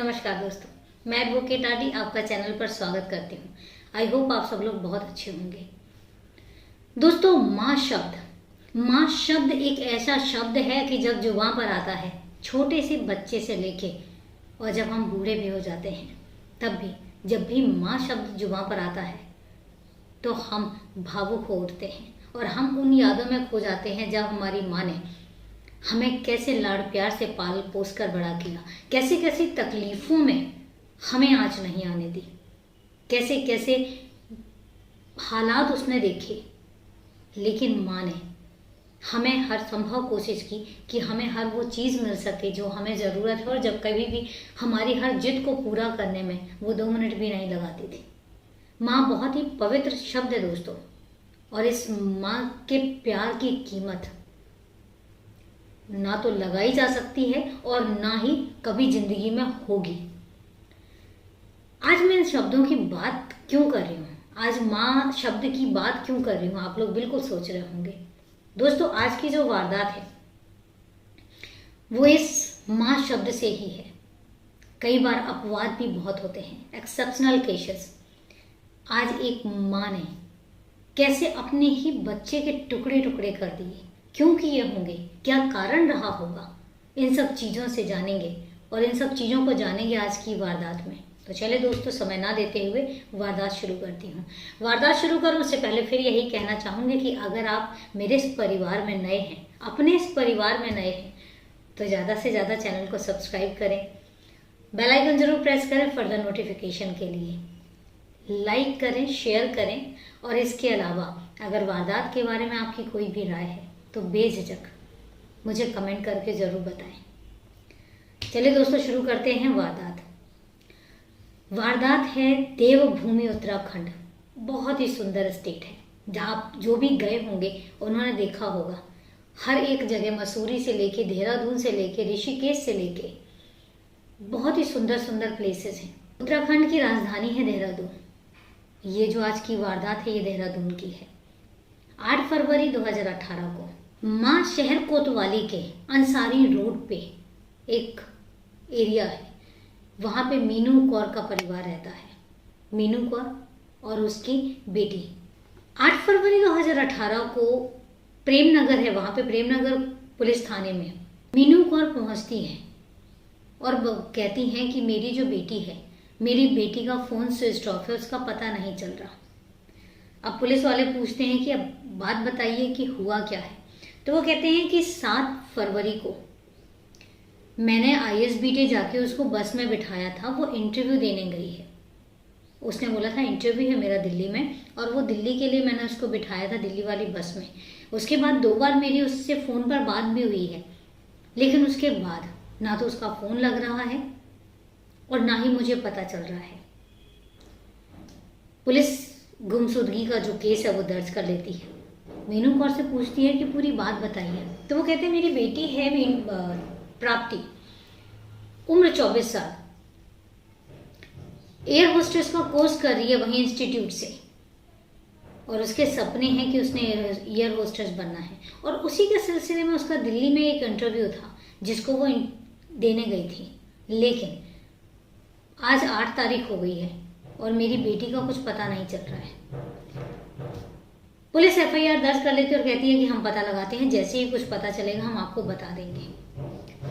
नमस्कार दोस्तों, मैं एडवोकेट आदि आपका चैनल पर स्वागत करती हूँ। आई होप आप सब लोग बहुत अच्छे होंगे। दोस्तों, माँ शब्द एक ऐसा शब्द है कि जब जुबान पर आता है, छोटे से बच्चे से लेके और जब हम बूढ़े भी हो जाते हैं, तब भी जब भी माँ शब्द जुबान पर आता है तो हम भावुक हो उठते हैं और हम उन यादों में खो जाते हैं जब हमारी माँ ने हमें कैसे लाड़ प्यार से पाल पोस कर बड़ा किया, कैसे कैसे तकलीफ़ों में हमें आँच नहीं आने दी, कैसे कैसे हालात उसने देखे, लेकिन माँ ने हमें हर संभव कोशिश की कि हमें हर वो चीज़ मिल सके जो हमें ज़रूरत है। और जब कभी भी हमारी हर जिद को पूरा करने में वो 2 मिनट भी नहीं लगाती थी। माँ बहुत ही पवित्र शब्द है दोस्तों, और इस माँ के प्यार की कीमत ना तो लगाई जा सकती है और ना ही कभी जिंदगी में होगी। आज मैं इन शब्दों की बात क्यों कर रही हूँ, आज माँ शब्द की बात क्यों कर रही हूँ, आप लोग बिल्कुल सोच रहे होंगे। दोस्तों, आज की जो वारदात है वो इस माँ शब्द से ही है। कई बार अपवाद भी बहुत होते हैं, एक्सेप्शनल केसेस। आज एक माँ ने कैसे अपने ही बच्चे के टुकड़े टुकड़े कर दिए, क्यों किए होंगे, क्या कारण रहा होगा, इन सब चीज़ों से जानेंगे और इन सब चीज़ों को जानेंगे आज की वारदात में। तो चले दोस्तों, समय ना देते हुए वारदात शुरू करती हूँ। वारदात शुरू करूँ उससे पहले फिर यही कहना चाहूँगी कि अगर आप मेरे इस परिवार में नए हैं, अपने इस परिवार में नए हैं, तो ज़्यादा से ज़्यादा चैनल को सब्सक्राइब करें, बेल आइकन जरूर प्रेस करें फर्दर नोटिफिकेशन के लिए, लाइक करें, शेयर करें, और इसके अलावा अगर वारदात के बारे में आपकी कोई भी राय है तो बेझिझक मुझे कमेंट करके ज़रूर बताएं। चलिए दोस्तों, शुरू करते हैं वारदात है देवभूमि उत्तराखंड। बहुत ही सुंदर स्टेट है, जहाँ आप जो भी गए होंगे उन्होंने देखा होगा। हर एक जगह, मसूरी से लेके देहरादून से लेके ऋषिकेश से लेके बहुत ही सुंदर सुंदर प्लेसेस हैं। उत्तराखंड की राजधानी है देहरादून। ये जो आज की वारदात है ये देहरादून की है। 8 फरवरी 2018 को माँ शहर कोतवाली के अंसारी रोड पे एक एरिया है, वहाँ पे मीनू कौर का परिवार रहता है। मीनू कौर और उसकी बेटी। 8 फरवरी 2018 को प्रेमनगर है, वहाँ पे प्रेमनगर पुलिस थाने में मीनू कौर पहुँचती हैं और कहती हैं कि मेरी जो बेटी है, मेरी बेटी का फ़ोन स्विच ऑफ है, उसका पता नहीं चल रहा। अब पुलिस वाले पूछते हैं कि अब बात बताइए कि हुआ क्या है। तो वो कहते हैं कि 7 फरवरी को मैंने ISBT जाके उसको बस में बिठाया था, वो इंटरव्यू देने गई है। उसने बोला था इंटरव्यू है मेरा दिल्ली में, और वो दिल्ली के लिए मैंने उसको बिठाया था दिल्ली वाली बस में। उसके बाद 2 बार मेरी उससे फ़ोन पर बात भी हुई है, लेकिन उसके बाद ना तो उसका फ़ोन लग रहा है और ना ही मुझे पता चल रहा है। पुलिस गुमशुदगी का जो केस है वो दर्ज कर लेती है। मीनू कौर से पूछती है कि पूरी बात बताइए। तो वो कहते हैं मेरी बेटी है प्राप्ति, उम्र 24 साल, एयर होस्टेस का कोर्स कर रही है वहीं इंस्टीट्यूट से, और उसके सपने हैं कि उसने एयर होस्टेस बनना है। और उसी के सिलसिले में उसका दिल्ली में एक इंटरव्यू था जिसको वो देने गई थी। लेकिन आज 8 तारीख हो गई है और मेरी बेटी का कुछ पता नहीं चल रहा है। पुलिस FIR दर्ज कर लेती है और कहती है कि हम पता लगाते हैं, जैसे ही कुछ पता चलेगा हम आपको बता देंगे।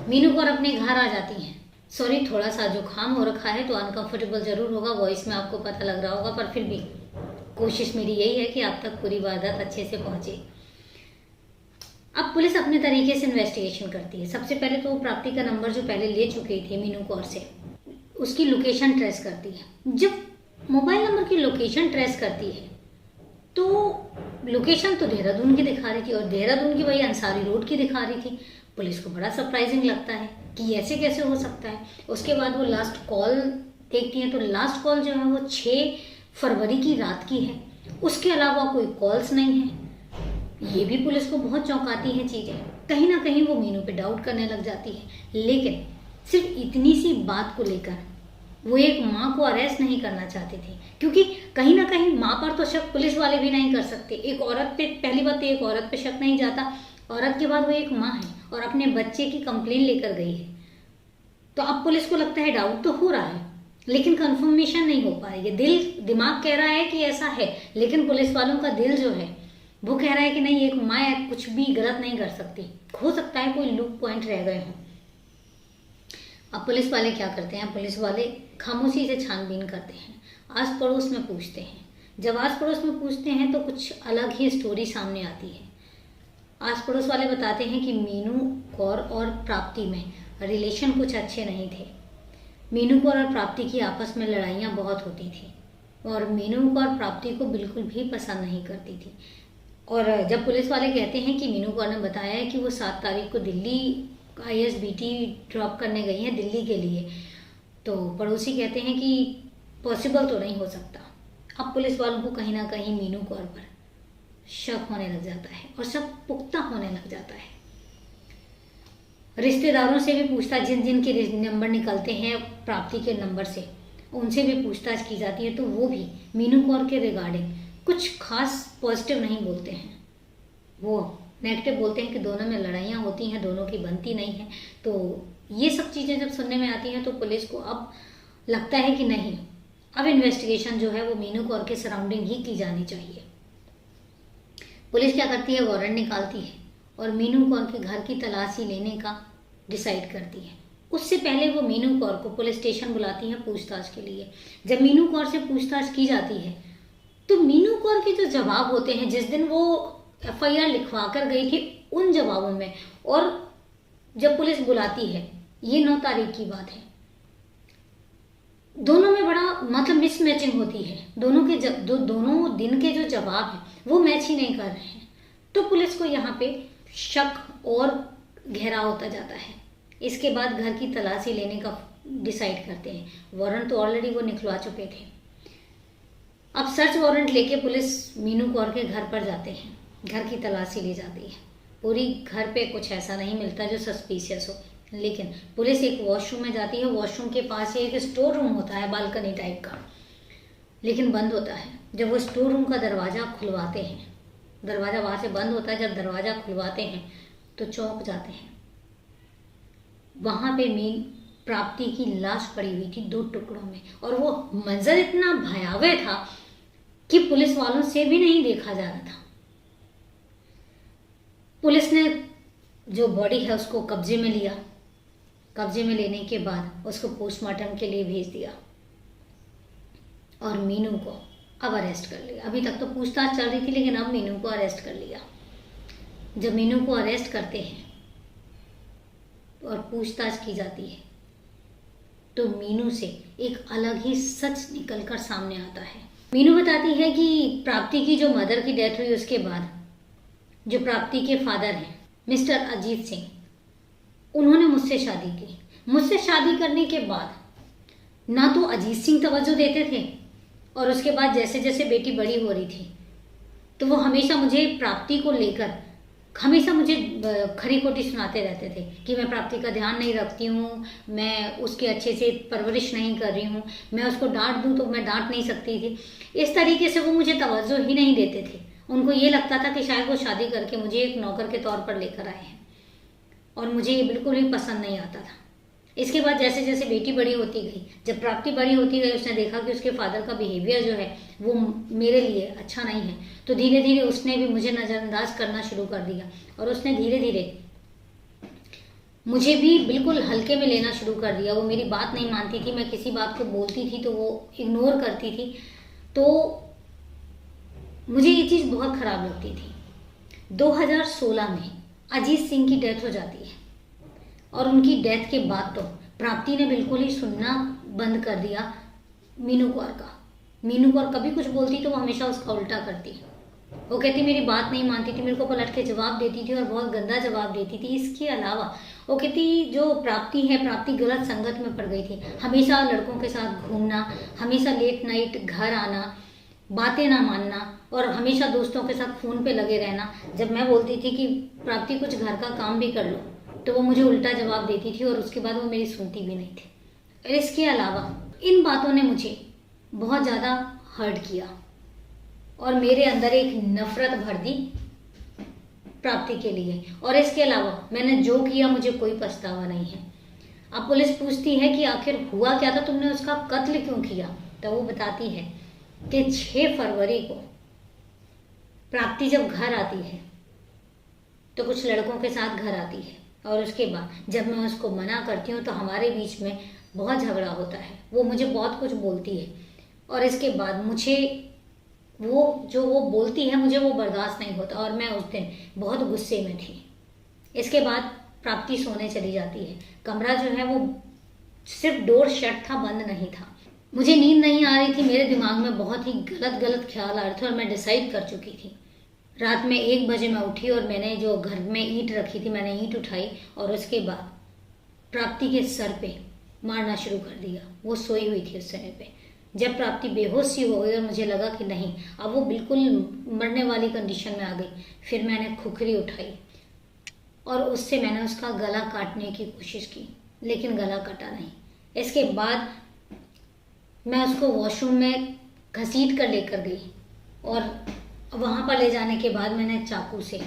मीनू कौर अपने घर आ जाती हैं। सॉरी, थोड़ा सा जुकाम हो रखा है तो अनकंफर्टेबल ज़रूर होगा, वॉइस में आपको पता लग रहा होगा, पर फिर भी कोशिश मेरी यही है कि आप तक पूरी वारदात अच्छे से पहुँचे। अब पुलिस अपने तरीके से इन्वेस्टिगेशन करती है। सबसे पहले तो वो प्राप्ति का नंबर जो पहले ले चुकी थी मीनू कौर से, उसकी लोकेशन ट्रेस करती है। जब मोबाइल नंबर की लोकेशन ट्रेस करती है तो लोकेशन तो देहरादून की दिखा रही थी और देहरादून की वही अंसारी रोड की दिखा रही थी। पुलिस को बड़ा सरप्राइजिंग लगता है कि ऐसे कैसे हो सकता है। उसके बाद वो लास्ट कॉल देखती हैं तो लास्ट कॉल जो है वो 6 फरवरी की रात की है। उसके अलावा कोई कॉल्स नहीं है। ये भी पुलिस को बहुत चौंकाती हैं चीज़ें। कहीं ना कहीं वो मीनू पे डाउट करने लग जाती है। लेकिन सिर्फ इतनी सी बात को लेकर वो एक माँ को अरेस्ट नहीं करना चाहती थी, क्योंकि कहीं ना कहीं माँ पर तो शक पुलिस वाले भी नहीं कर सकते। एक औरत पे, पहली बात तो एक औरत पे शक नहीं जाता, औरत के बाद वो एक माँ है और अपने बच्चे की कंप्लेन लेकर गई है। तो अब पुलिस को लगता है डाउट तो हो रहा है, लेकिन कंफर्मेशन नहीं हो पा रही है। दिमाग कह रहा है कि ऐसा है, लेकिन पुलिस वालों का दिल जो है वो कह रहा है कि नहीं, एक मैं कुछ भी गलत नहीं कर सकती, हो सकता है कोई लूप पॉइंट रह गए हों। अब पुलिस वाले क्या करते हैं, पुलिस वाले खामोशी से छानबीन करते हैं, आस पड़ोस में पूछते हैं। जब आस पड़ोस में पूछते हैं तो कुछ अलग ही स्टोरी सामने आती है। आस पड़ोस वाले बताते हैं कि मीनू कौर और प्राप्ति में रिलेशन कुछ अच्छे नहीं थे। मीनू कौर और प्राप्ति की आपस में लड़ाइयाँ बहुत होती थी और मीनू कौर प्राप्ति को बिल्कुल भी पसंद नहीं करती थी। और जब पुलिस वाले कहते हैं कि मीनू कौर ने बताया है कि वो 7 तारीख को दिल्ली ISBT ड्रॉप करने गई हैं दिल्ली के लिए, तो पड़ोसी कहते हैं कि पॉसिबल तो नहीं हो सकता। अब पुलिस वालों को कहीं ना कहीं मीनू कौर पर शक होने लग जाता है और शक पुख्ता होने लग जाता है। रिश्तेदारों से भी पूछताछ, जिन जिन के नंबर निकलते हैं प्राप्ति के नंबर से, उनसे भी पूछताछ की जाती है, तो वो भी मीनू कौर के रिगार्डिंग कुछ खास पॉजिटिव नहीं बोलते हैं। वो नेगेटिव बोलते हैं कि दोनों में लड़ाइयाँ होती हैं, दोनों की बनती नहीं है। तो ये सब चीज़ें जब सुनने में आती हैं तो पुलिस को अब लगता है कि नहीं, अब इन्वेस्टिगेशन जो है वो मीनू कौर के सराउंडिंग ही की जानी चाहिए। पुलिस क्या करती है, वारंट निकालती है और मीनू कौर के घर की तलाशी लेने का डिसाइड करती है। उससे पहले वो मीनू कौर को पुलिस स्टेशन बुलाती है पूछताछ के लिए। जब मीनू कौर से पूछताछ की जाती है तो मीनू कौर के जो जवाब होते हैं, जिस दिन वो FIR लिखवा कर गई थी उन जवाबों में, और जब पुलिस बुलाती है, ये 9 तारीख की बात है, दोनों में बड़ा मतलब मिसमैचिंग होती है। दोनों के दोनों दिन के जो जवाब हैं वो मैच ही नहीं कर रहे हैं। तो पुलिस को यहाँ पे शक और गहरा होता जाता है। इसके बाद घर की तलाशी लेने का डिसाइड करते हैं। वारंट तो ऑलरेडी वो निकलवा चुके थे। अब सर्च वारंट लेके पुलिस मीनू कौर के घर पर जाते हैं, घर की तलाशी ली जाती है। पूरी घर पे कुछ ऐसा नहीं मिलता जो सस्पिशियस हो, लेकिन पुलिस एक वॉशरूम में जाती है। वॉशरूम के पास ही एक स्टोर रूम होता है, बालकनी टाइप का, लेकिन बंद होता है। जब वो स्टोर रूम का दरवाज़ा खुलवाते हैं, दरवाज़ा वहाँ से बंद होता है, जब दरवाज़ा खुलवाते हैं तो चौंक जाते हैं। वहाँ पे प्राप्ति की लाश पड़ी हुई थी 2 टुकड़ों में, और वो मंजर इतना भयावह था कि पुलिस वालों से भी नहीं देखा जा रहा था। पुलिस ने जो बॉडी है उसको कब्जे में लिया। कब्जे में लेने के बाद उसको पोस्टमार्टम के लिए भेज दिया और मीनू को अब अरेस्ट कर लिया। अभी तक तो पूछताछ चल रही थी, लेकिन अब मीनू को अरेस्ट कर लिया। जब मीनू को अरेस्ट करते हैं और पूछताछ की जाती है तो मीनू से एक अलग ही सच निकलकर सामने आता है। मीनू बताती है कि प्राप्ति की जो मदर की डेथ हुई उसके बाद जो प्राप्ति के फादर हैं मिस्टर अजीत सिंह, उन्होंने मुझसे शादी की। मुझसे शादी करने के बाद ना तो अजीत सिंह तवज्जो देते थे, और उसके बाद जैसे जैसे बेटी बड़ी हो रही थी तो वो हमेशा मुझे प्राप्ति को लेकर हमेशा मुझे खरी खोटी सुनाते रहते थे कि मैं प्राप्ति का ध्यान नहीं रखती हूँ, मैं उसकी अच्छे से परवरिश नहीं कर रही हूँ, मैं उसको डांट दूँ तो मैं डांट नहीं सकती थी। इस तरीके से वो मुझे तवज्जो ही नहीं देते थे। उनको ये लगता था कि शायद वो शादी करके मुझे एक नौकर के तौर पर लेकर आए हैं, और मुझे ये बिल्कुल भी पसंद नहीं आता था। इसके बाद जैसे जैसे बेटी बड़ी होती गई, जब प्राप्ति बड़ी होती गई, उसने देखा कि उसके फादर का बिहेवियर जो है वो मेरे लिए अच्छा नहीं है, तो धीरे धीरे उसने भी मुझे नज़रअंदाज करना शुरू कर दिया, और उसने धीरे धीरे मुझे भी बिल्कुल हल्के में लेना शुरू कर दिया। वो मेरी बात नहीं मानती थी, मैं किसी बात को बोलती थी तो वो इग्नोर करती थी। तो मुझे ये चीज़ बहुत ख़राब लगती थी। 2016 में अजीत सिंह की डेथ हो जाती है, और उनकी डेथ के बाद तो प्राप्ति ने बिल्कुल ही सुनना बंद कर दिया मीनू कौर का। मीनू कौर कभी कुछ बोलती तो वो हमेशा उसका उल्टा करती। वो कहती मेरी बात नहीं मानती थी, मेरे को पलट के जवाब देती थी और बहुत गंदा जवाब देती थी। इसके अलावा वो कहती जो प्राप्ति है, प्राप्ति गलत संगत में पड़ गई थी। हमेशा लड़कों के साथ घूमना, हमेशा लेट नाइट घर आना, बातें ना मानना, और हमेशा दोस्तों के साथ फ़ोन पे लगे रहना। जब मैं बोलती थी कि प्राप्ति कुछ घर का काम भी कर लो तो वो मुझे उल्टा जवाब देती थी, और उसके बाद वो मेरी सुनती भी नहीं थी। और इसके अलावा इन बातों ने मुझे बहुत ज़्यादा हर्ट किया और मेरे अंदर एक नफ़रत भर दी प्राप्ति के लिए। और इसके अलावा मैंने जो किया मुझे कोई पछतावा नहीं है। अब पुलिस पूछती है कि आखिर हुआ क्या था, तुमने उसका कत्ल क्यों किया? तो वो बताती है कि 6 फरवरी को प्राप्ति जब घर आती है तो कुछ लड़कों के साथ घर आती है, और उसके बाद जब मैं उसको मना करती हूँ तो हमारे बीच में बहुत झगड़ा होता है। वो मुझे बहुत कुछ बोलती है, और इसके बाद मुझे वो बोलती है मुझे वो बर्दाश्त नहीं होता, और मैं उस दिन बहुत गुस्से में थी। इसके बाद प्राप्ति सोने चली जाती है। कमरा जो है वो सिर्फ डोर शट था, बंद नहीं था। मुझे नींद नहीं आ रही थी, मेरे दिमाग में बहुत ही गलत गलत ख्याल आ रहे थे, और मैं डिसाइड कर चुकी थी। रात में 1 बजे मैं उठी और मैंने जो घर में ईंट रखी थी मैंने ईंट उठाई, और उसके बाद प्राप्ति के सर पे मारना शुरू कर दिया। वो सोई हुई थी उस समय पे। जब प्राप्ति बेहोश सी हो गई और मुझे लगा कि नहीं, अब वो बिल्कुल मरने वाली कंडीशन में आ गई, फिर मैंने खुखरी उठाई और उससे मैंने उसका गला काटने की कोशिश की, लेकिन गला कटा नहीं। इसके बाद मैं उसको वॉशरूम में घसीट कर लेकर गई, और वहाँ पर ले जाने के बाद मैंने चाकू से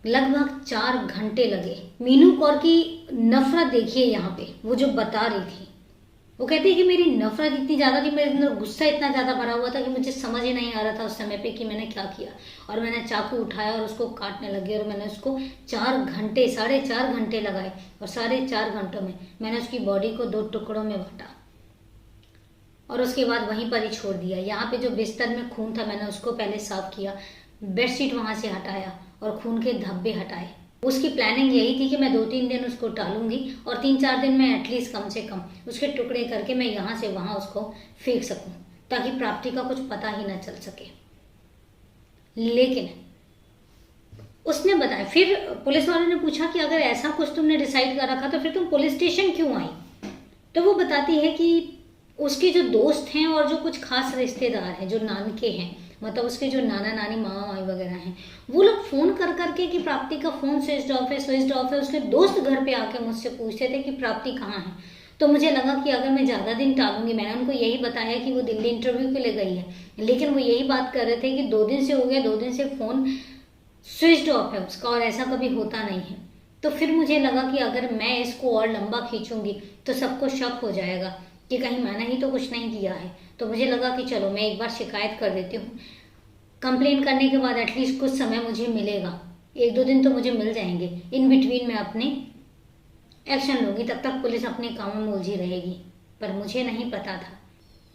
लगभग 4 घंटे लगे। मीनू कौर की नफरत देखिए यहाँ पे, वो जो बता रही थी, वो कहती है कि मेरी नफरत इतनी ज़्यादा थी, मेरे अंदर गुस्सा इतना ज़्यादा भरा हुआ था कि मुझे समझ ही नहीं आ रहा था उस समय पे कि मैंने क्या किया। और मैंने चाकू उठाया और उसको काटने लगी, और मैंने उसको 4 घंटे 4.5 घंटे लगाए, और 4.5 घंटों में मैंने उसकी बॉडी को 2 टुकड़ों में बांटा और उसके बाद वहीं पर ही छोड़ दिया। यहाँ पे जो बिस्तर में खून था मैंने उसको पहले साफ किया, बेडशीट वहाँ से हटाया और खून के धब्बे हटाए। उसकी प्लानिंग यही थी कि मैं 2-3 दिन उसको टालूंगी, और 3-4 दिन में एटलीस्ट कम से कम उसके टुकड़े करके मैं यहाँ से वहाँ उसको फेंक सकूं, ताकि प्राप्ति का कुछ पता ही ना चल सके। लेकिन उसने बताया, फिर पुलिस वालों ने पूछा कि अगर ऐसा कुछ तुमने डिसाइड कर रखा तो फिर तुम पुलिस स्टेशन क्यों आई? तो वो बताती है कि उसके जो दोस्त हैं और जो कुछ खास रिश्तेदार हैं जो नानके हैं, मतलब उसके जो नाना नानी मामा माई वगैरह हैं, वो लोग फोन कर करके कि प्राप्ति का फोन स्विच ऑफ है। उसके दोस्त घर पे आके मुझसे पूछते थे कि प्राप्ति कहाँ है। तो मुझे लगा कि अगर मैं ज़्यादा दिन टालूंगी, मैंने उनको यही बताया कि वो दिल्ली इंटरव्यू के लिए गई है, लेकिन वो यही बात कर रहे थे कि 2 दिन से हो गया, 2 दिन से फोन स्विच ऑफ है उसका, और ऐसा कभी होता नहीं है। तो फिर मुझे लगा कि अगर मैं इसको और लंबा खींचूंगी तो सबको शक हो जाएगा कि कहीं मैंने ही तो कुछ नहीं किया है। तो मुझे लगा कि चलो मैं एक बार शिकायत कर देती हूँ, कंप्लेन करने के बाद एटलीस्ट कुछ समय मुझे मिलेगा, 1-2 दिन तो मुझे मिल जाएंगे, इन बिटवीन मैं अपने एक्शन लूँगी, तब तक पुलिस अपने कामों में उलझी रहेगी। पर मुझे नहीं पता था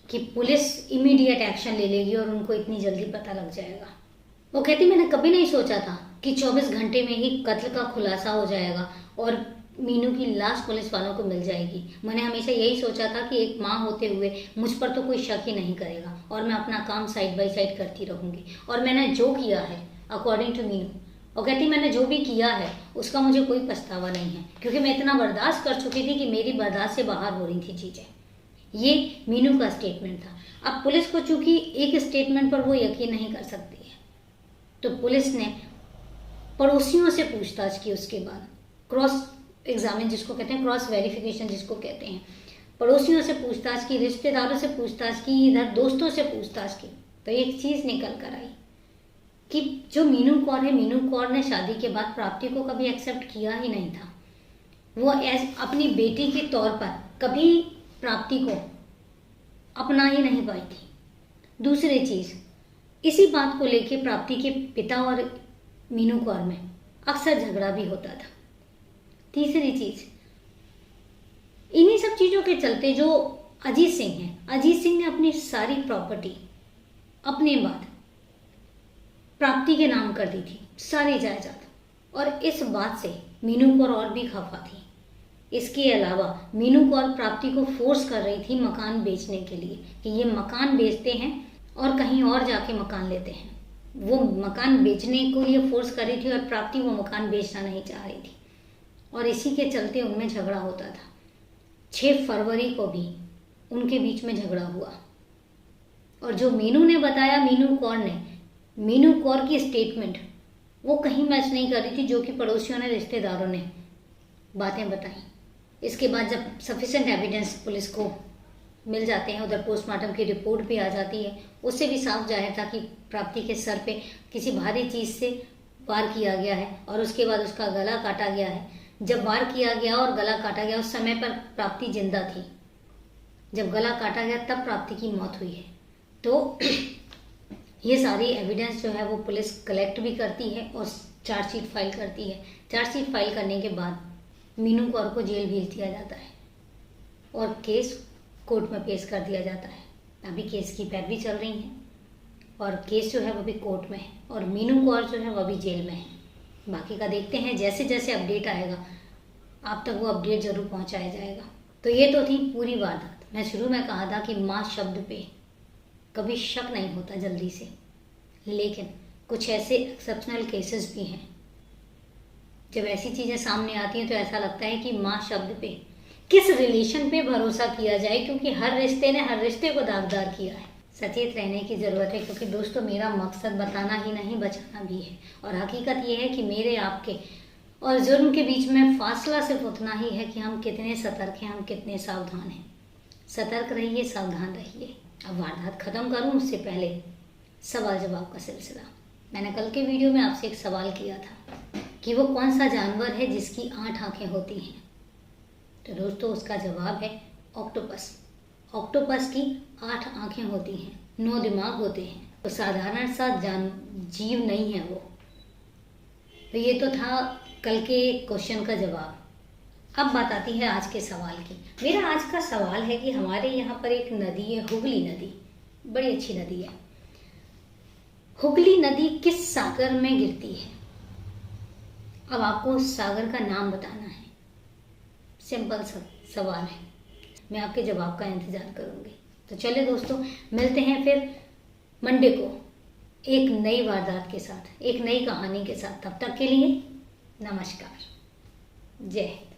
कि पुलिस इमीडिएट एक्शन ले लेगी और उनको इतनी जल्दी पता लग जाएगा। वो कहती मैंने कभी नहीं सोचा था कि 24 घंटे में ही कत्ल का खुलासा हो जाएगा और मीनू की लाश पुलिस वालों को मिल जाएगी। मैंने हमेशा यही सोचा था कि एक माँ होते हुए मुझ पर तो कोई शक ही नहीं करेगा, और मैं अपना काम साइड बाय साइड करती रहूँगी। और मैंने जो किया है अकॉर्डिंग टू मीनू, और कहती मैंने जो भी किया है उसका मुझे कोई पछतावा नहीं है, क्योंकि मैं इतना बर्दाश्त कर चुकी थी कि मेरी बर्दाश्त से बाहर हो रही थी चीज़ें। ये मीनू का स्टेटमेंट था। अब पुलिस को चूंकि एक स्टेटमेंट पर वो यकीन नहीं कर सकती है, तो पुलिस ने पड़ोसियों से पूछताछ की। उसके बाद क्रॉस एग्जामिन जिसको कहते हैं, क्रॉस वेरिफिकेशन जिसको कहते हैं, पड़ोसियों से पूछताछ की, रिश्तेदारों से पूछताछ की, इधर दोस्तों से पूछताछ की। तो एक चीज़ निकल कर आई कि जो मीनू कौर है, मीनू कौर ने शादी के बाद प्राप्ति को कभी एक्सेप्ट किया ही नहीं था। वो अपनी बेटी के तौर पर कभी प्राप्ति को अपना ही नहीं पाई थी। दूसरी चीज़, इसी बात को लेके प्राप्ति के पिता और मीनू कौर में अक्सर झगड़ा भी होता था। तीसरी चीज़, इन्हीं सब चीज़ों के चलते जो अजीत सिंह हैं, अजीत सिंह ने अपनी सारी प्रॉपर्टी अपने बाद प्राप्ति के नाम कर दी थी, सारी जायदाद। और इस बात से मीनू कौर और भी खफा थी। इसके अलावा मीनू कौर प्राप्ति को फोर्स कर रही थी मकान बेचने के लिए, कि ये मकान बेचते हैं और कहीं और जाके मकान लेते हैं। वो मकान बेचने को लिए फोर्स कर रही थी और प्राप्ति वो मकान बेचना नहीं चाह रही थी, और इसी के चलते उनमें झगड़ा होता था। 6 फरवरी को भी उनके बीच में झगड़ा हुआ, और जो मीनू ने बताया, मीनू कौर ने, मीनू कौर की स्टेटमेंट वो कहीं मैच नहीं कर रही थी जो कि पड़ोसियों ने, रिश्तेदारों ने बातें बताई। इसके बाद जब सफिशिएंट एविडेंस पुलिस को मिल जाते हैं, उधर पोस्टमार्टम की रिपोर्ट भी आ जाती है, उससे भी साफ जाहिर था कि प्राप्ति के सर पे किसी भारी चीज़ से वार किया गया है और उसके बाद उसका गला काटा गया है, जब वार किया गया और गला काटा गया उस समय पर प्राप्ति जिंदा थी। जब गला काटा गया तब प्राप्ति की मौत हुई है। तो ये सारी एविडेंस जो है वो पुलिस कलेक्ट भी करती है और चार्जशीट फाइल करती है। चार्जशीट फाइल करने के बाद मीनू कौर को जेल भेज दिया जाता है और केस कोर्ट में पेश कर दिया जाता है। अभी केस की पैरवी चल रही है और केस जो है वो भी कोर्ट में है और मीनू कौर जो है वो भी जेल में है। बाकी का देखते हैं, जैसे जैसे अपडेट आएगा आप तक वो अपडेट जरूर पहुंचाया जाएगा। तो ये तो थी पूरी वारदात। मैं शुरू में कहा था कि माँ शब्द पे कभी शक नहीं होता जल्दी से, लेकिन कुछ ऐसे एक्सेप्शनल केसेस भी हैं। जब ऐसी चीज़ें सामने आती हैं तो ऐसा लगता है कि माँ शब्द पे किस रिलेशन पे भरोसा किया जाए, क्योंकि हर रिश्ते ने हर रिश्ते को दागदार किया है। सचेत रहने की ज़रूरत है, क्योंकि दोस्तों मेरा मकसद बताना ही नहीं बचाना भी है। और हकीकत ये है कि मेरे आपके और जुर्म के बीच में फासला सिर्फ उतना ही है कि हम कितने सतर्क हैं, हम कितने सावधान हैं। सतर्क रहिए, सावधान रहिए। अब वारदात ख़त्म करूँ उससे पहले सवाल जवाब का सिलसिला। मैंने कल के वीडियो में आपसे एक सवाल किया था कि वो कौन सा जानवर है जिसकी 8 आँखें होती हैं। तो दोस्तों उसका जवाब है ऑक्टोपस। ऑक्टोपस की 8 आँखें होती हैं, 9 दिमाग होते हैं। तो साधारण सा जीव नहीं है वो। तो ये तो था कल के क्वेश्चन का जवाब। अब बात आती है आज के सवाल की। मेरा आज का सवाल है कि हमारे यहाँ पर एक नदी है, हुगली नदी, बड़ी अच्छी नदी है। हुगली नदी किस सागर में गिरती है? अब आपको उस सागर का नाम बताना है। सिंपल सा सवाल है, मैं आपके जवाब का इंतजार करूंगी। तो चलिए दोस्तों, मिलते हैं फिर मंडे को एक नई वारदात के साथ, एक नई कहानी के साथ। तब तक के लिए नमस्कार, जय हिंद।